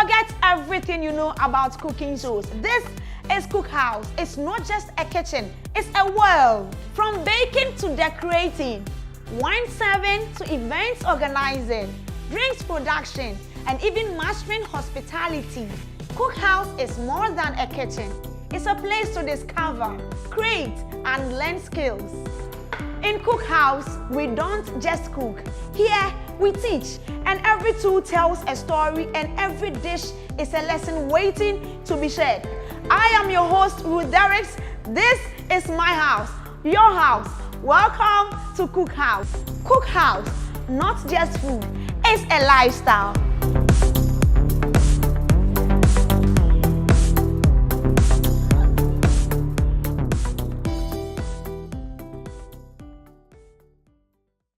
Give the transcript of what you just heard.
Forget everything you know about cooking shows. This is Kook House. It's not just a kitchen, it's a world. From baking to decorating, wine serving to events organizing, drinks production, and even mastering hospitality. Kook House is more than a kitchen. It's a place to discover, create, and learn skills. In Kook House, we don't just cook. Here, we teach, and every tool tells a story, and every dish is a lesson waiting to be shared. I am your host, Ruth Derricks. This is my house, your house. Welcome to Kook House. Kook House, not just food, it's a lifestyle.